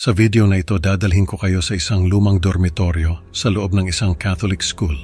Sa video na ito, dadalhin ko kayo sa isang lumang dormitoryo sa loob ng isang Catholic school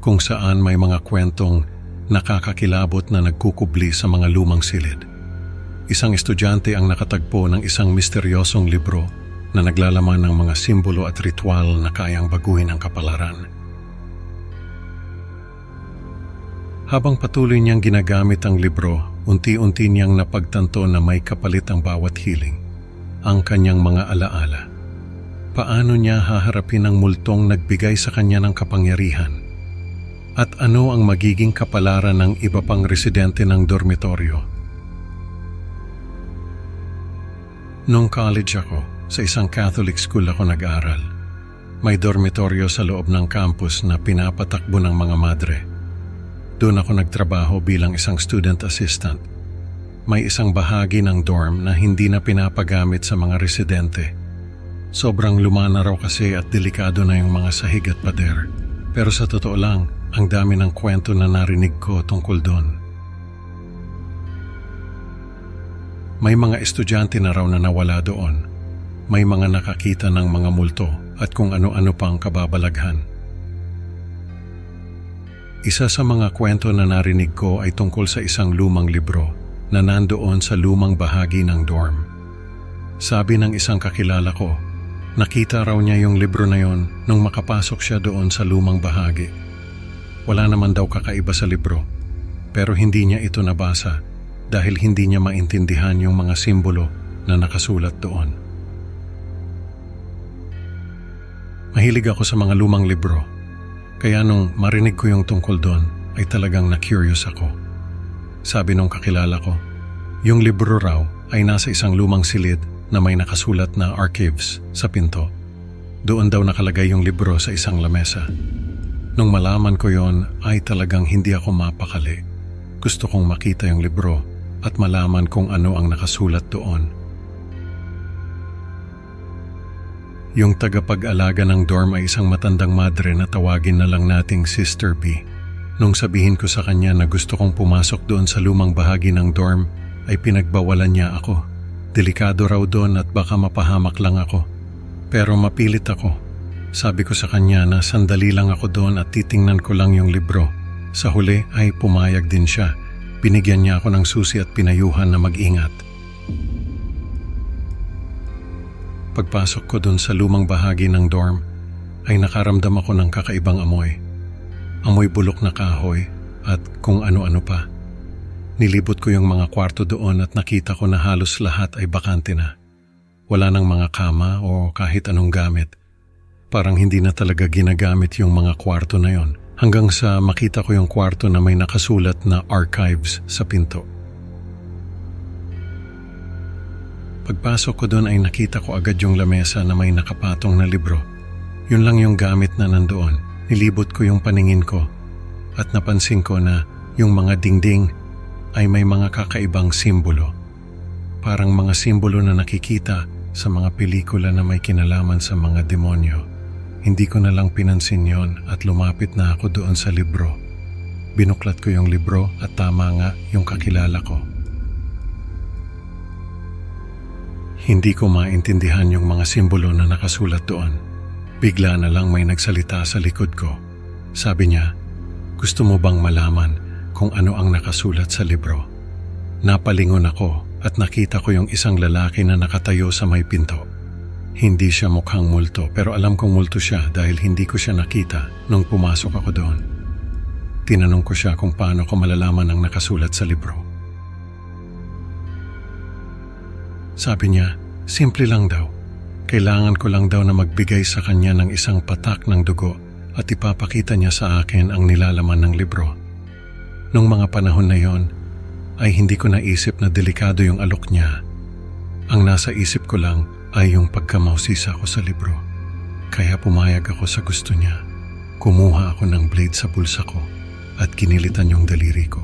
kung saan may mga kwentong nakakakilabot na nagkukubli sa mga lumang silid. Isang estudyante ang nakatagpo ng isang misteryosong libro na naglalaman ng mga simbolo at ritual na kayang baguhin ang kapalaran. Habang patuloy niyang ginagamit ang libro, unti-unti niyang napagtanto na may kapalit ang bawat hiling, ang kanyang mga alaala. Paano niya haharapin ang multong nagbigay sa kanya ng kapangyarihan? At ano ang magiging kapalaran ng iba pang residente ng dormitoryo? Nung college ako, sa isang Catholic school ako nag-aral. May dormitoryo sa loob ng campus na pinapatakbo ng mga madre. Doon ako nagtrabaho bilang isang student assistant. May isang bahagi ng dorm na hindi na pinapagamit sa mga residente. Sobrang luma na raw kasi at delikado na yung mga sahig at pader. Pero sa totoo lang, ang dami ng kwento na narinig ko tungkol doon. May mga estudyante na raw na nawala doon. May mga nakakita ng mga multo at kung ano-ano pang kababalaghan. Isa sa mga kwento na narinig ko ay tungkol sa isang lumang libro na nandoon sa lumang bahagi ng dorm. Sabi ng isang kakilala ko, nakita raw niya yung libro na yon nung makapasok siya doon sa lumang bahagi. Wala naman daw kakaiba sa libro, pero hindi niya ito nabasa dahil hindi niya maintindihan yung mga simbolo na nakasulat doon. Mahilig ako sa mga lumang libro. Kaya nung marinig ko yung tungkol doon, ay talagang na-curious ako. Sabi nung kakilala ko, yung libro raw ay nasa isang lumang silid na may nakasulat na archives sa pinto. Doon daw nakalagay yung libro sa isang lamesa. Nung malaman ko yon, ay talagang hindi ako mapakali. Gusto kong makita yung libro at malaman kung ano ang nakasulat doon. Yung tagapag-alaga ng dorm ay isang matandang madre na tawagin na lang nating Sister B. Nung sabihin ko sa kanya na gusto kong pumasok doon sa lumang bahagi ng dorm, ay pinagbawalan niya ako. Delikado raw doon at baka mapahamak lang ako. Pero mapilit ako. Sabi ko sa kanya na sandali lang ako doon at titingnan ko lang yung libro. Sa huli ay pumayag din siya. Binigyan niya ako ng susi at pinayuhan na mag-ingat. Pagpasok ko dun sa lumang bahagi ng dorm, ay nakaramdam ako ng kakaibang amoy. Amoy bulok na kahoy at kung ano-ano pa. Nilibot ko yung mga kwarto doon at nakita ko na halos lahat ay bakante na. Wala nang mga kama o kahit anong gamit. Parang hindi na talaga ginagamit yung mga kwarto na yon. Hanggang sa makita ko yung kwarto na may nakasulat na archives sa pinto. Pagpasok ko doon ay nakita ko agad yung lamesa na may nakapatong na libro. Yun lang yung gamit na nandoon. Nilibot ko yung paningin ko at napansin ko na yung mga dingding ay may mga kakaibang simbolo. Parang mga simbolo na nakikita sa mga pelikula na may kinalaman sa mga demonyo. Hindi ko na lang pinansin yon at lumapit na ako doon sa libro. Binuklat ko yung libro at tama nga yung kakilala ko. Hindi ko maintindihan yung mga simbolo na nakasulat doon. Bigla na lang may nagsalita sa likod ko. Sabi niya, gusto mo bang malaman kung ano ang nakasulat sa libro? Napalingon ako at nakita ko yung isang lalaki na nakatayo sa may pinto. Hindi siya mukhang multo pero alam kong multo siya dahil hindi ko siya nakita nung pumasok ako doon. Tinanong ko siya kung paano ko malalaman ang nakasulat sa libro. Sabi niya, simple lang daw. Kailangan ko lang daw na magbigay sa kanya ng isang patak ng dugo at ipapakita niya sa akin ang nilalaman ng libro. Nung mga panahon na yon, ay hindi ko naisip na delikado yung alok niya. Ang nasa isip ko lang ay yung pagkamausisa ko sa libro. Kaya pumayag ako sa gusto niya. Kumuha ako ng blade sa bulsa ko at kinilitan yung daliri ko.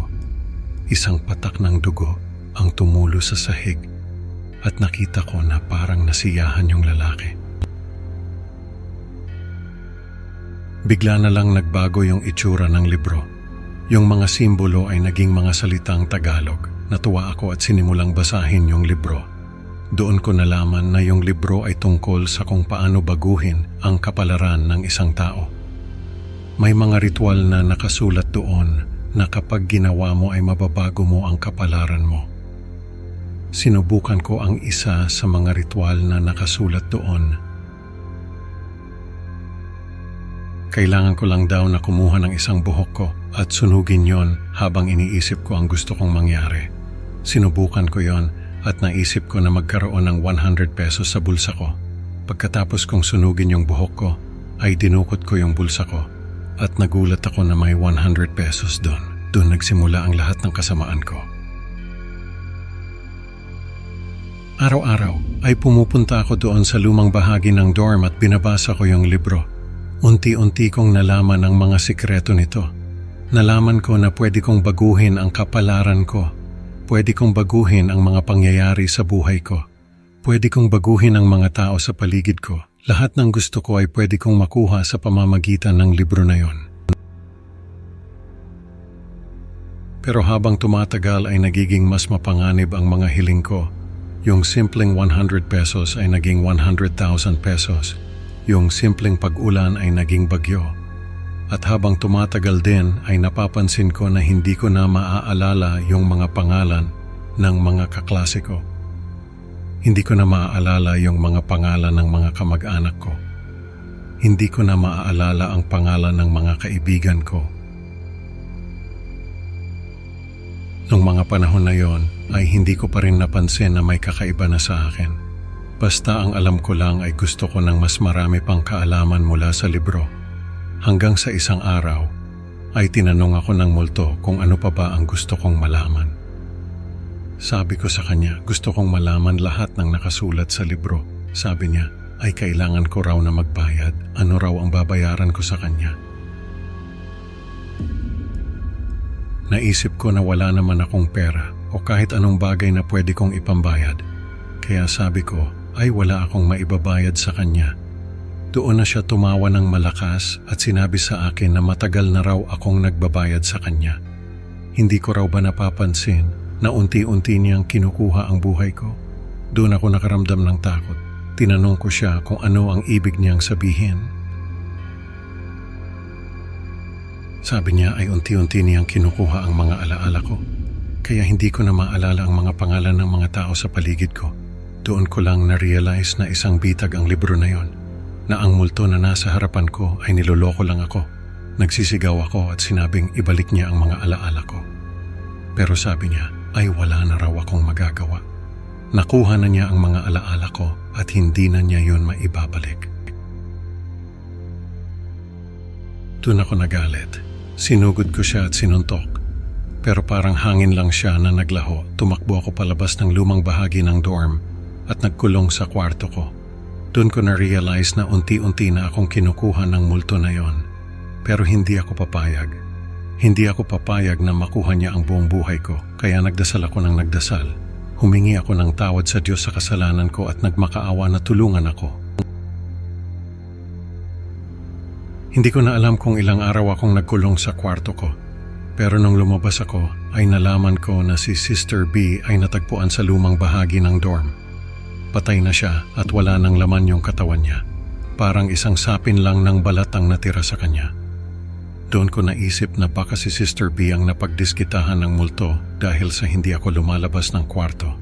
Isang patak ng dugo ang tumulo sa sahig. At nakita ko na parang nasiyahan yung lalaki. Bigla na lang nagbago yung itsura ng libro. Yung mga simbolo ay naging mga salitang Tagalog. Natuwa ako at sinimulang basahin yung libro. Doon ko nalaman na yung libro ay tungkol sa kung paano baguhin ang kapalaran ng isang tao. May mga ritual na nakasulat doon na kapag ginawa mo ay mababago mo ang kapalaran mo. Sinubukan ko ang isa sa mga ritual na nakasulat doon. Kailangan ko lang daw na kumuha ng isang buhok ko at sunugin yon habang iniisip ko ang gusto kong mangyari. Sinubukan ko yon at naisip ko na magkaroon ng 100 pesos sa bulsa ko. Pagkatapos kong sunugin yung buhok ko, ay dinukot ko yung bulsa ko at nagulat ako na may 100 pesos doon. Doon nagsimula ang lahat ng kasamaan ko. Araw-araw ay pumupunta ako doon sa lumang bahagi ng dorm at binabasa ko yung libro. Unti-unti kong nalaman ang mga sikreto nito. Nalaman ko na pwede kong baguhin ang kapalaran ko. Pwede kong baguhin ang mga pangyayari sa buhay ko. Pwede kong baguhin ang mga tao sa paligid ko. Lahat ng gusto ko ay pwede kong makuha sa pamamagitan ng libro na yon. Pero habang tumatagal ay nagiging mas mapanganib ang mga hiling ko. Yung simpleng 100 pesos ay naging 100,000 pesos. Yung simpleng pag-ulan ay naging bagyo. At habang tumatagal din ay napapansin ko na hindi ko na maaalala yung mga pangalan ng mga kaklase ko. Hindi ko na maaalala yung mga pangalan ng mga kamag-anak ko. Hindi ko na maaalala ang pangalan ng mga kaibigan ko. Nung mga panahon na yon ay hindi ko pa rin napansin na may kakaiba na sa akin. Basta ang alam ko lang ay gusto ko ng mas marami pang kaalaman mula sa libro. Hanggang sa isang araw ay tinanong ako ng multo kung ano pa ba ang gusto kong malaman. Sabi ko sa kanya, gusto kong malaman lahat ng nakasulat sa libro. Sabi niya, ay kailangan ko raw na magbayad. Ano raw ang babayaran ko sa kanya? Naisip ko na wala naman akong pera o kahit anong bagay na pwede kong ipambayad. Kaya sabi ko, ay wala akong maibabayad sa kanya. Doon na siya tumawa ng malakas at sinabi sa akin na matagal na raw akong nagbabayad sa kanya. Hindi ko raw ba napapansin na unti-unti niyang kinukuha ang buhay ko? Doon ako nakaramdam ng takot. Tinanong ko siya kung ano ang ibig niyang sabihin. Sabi niya ay unti-unti niyang kinukuha ang mga alaala ko. Kaya hindi ko na maalala ang mga pangalan ng mga tao sa paligid ko. Doon ko lang na-realize na isang bitag ang libro na yon. Na ang multo na nasa harapan ko ay niloloko lang ako. Nagsisigaw ako at sinabing ibalik niya ang mga alaala ko. Pero sabi niya ay wala na raw akong magagawa. Nakuha na niya ang mga alaala ko at hindi na niya yon maibabalik. Doon ako nagalit. Sinugod ko siya at sinuntok. Pero parang hangin lang siya na naglaho. Tumakbo ako palabas ng lumang bahagi ng dorm at nagkulong sa kwarto ko. Doon ko na-realize na unti-unti na akong kinukuha ng multo na yon. Pero hindi ako papayag. Hindi ako papayag na makuha niya ang buong buhay ko. Kaya nagdasal ako ng nagdasal. Humingi ako ng tawad sa Diyos sa kasalanan ko at nagmakaawa na tulungan ako. Hindi ko na alam kung ilang araw akong nagkulong sa kwarto ko. Pero nung lumabas ako ay nalaman ko na si Sister B ay natagpuan sa lumang bahagi ng dorm. Patay na siya at wala nang laman yung katawan niya. Parang isang sapin lang ng balat ang natira sa kanya. Doon ko naisip na baka si Sister B ang napagdiskitahan ng multo dahil sa hindi ako lumalabas ng kwarto.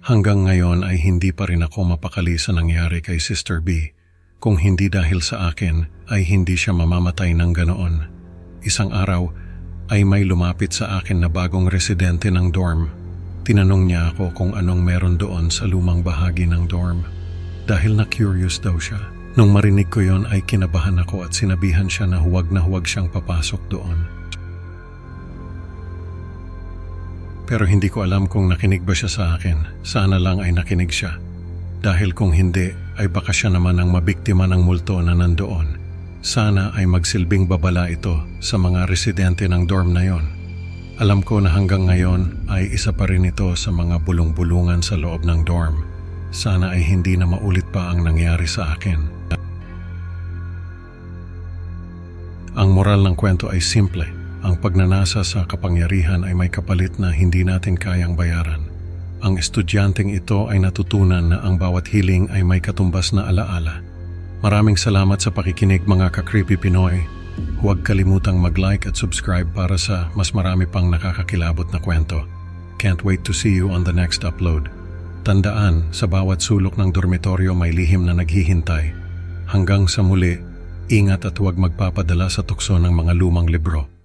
Hanggang ngayon ay hindi pa rin ako mapakali sa nangyari kay Sister B. Kung hindi dahil sa akin ay hindi siya mamamatay ng ganoon. Isang araw ay may lumapit sa akin na bagong residente ng dorm. Tinanong niya ako kung anong meron doon sa lumang bahagi ng dorm. Dahil na-curious daw siya. Nung marinig ko yon ay kinabahan ako at sinabihan siya na huwag siyang papasok doon. Pero hindi ko alam kung nakinig ba siya sa akin. Sana lang ay nakinig siya. Dahil kung hindi ay baka siya naman ang mabiktima ng multo na nandoon. Sana ay magsilbing babala ito sa mga residente ng dorm na yon. Alam ko na hanggang ngayon ay isa pa rin ito sa mga bulong-bulungan sa loob ng dorm. Sana ay hindi na maulit pa ang nangyari sa akin. Ang moral ng kwento ay simple. Ang pagnanasa sa kapangyarihan ay may kapalit na hindi natin kayang bayaran. Ang estudyanteng ito ay natutunan na ang bawat hiling ay may katumbas na alaala. Maraming salamat sa pakikinig mga ka-Creepy Pinoy. Huwag kalimutang mag-like at subscribe para sa mas marami pang nakakakilabot na kwento. Can't wait to see you on the next upload. Tandaan, sa bawat sulok ng dormitoryo may lihim na naghihintay. Hanggang sa muli, ingat at huwag magpapadala sa tukso ng mga lumang libro.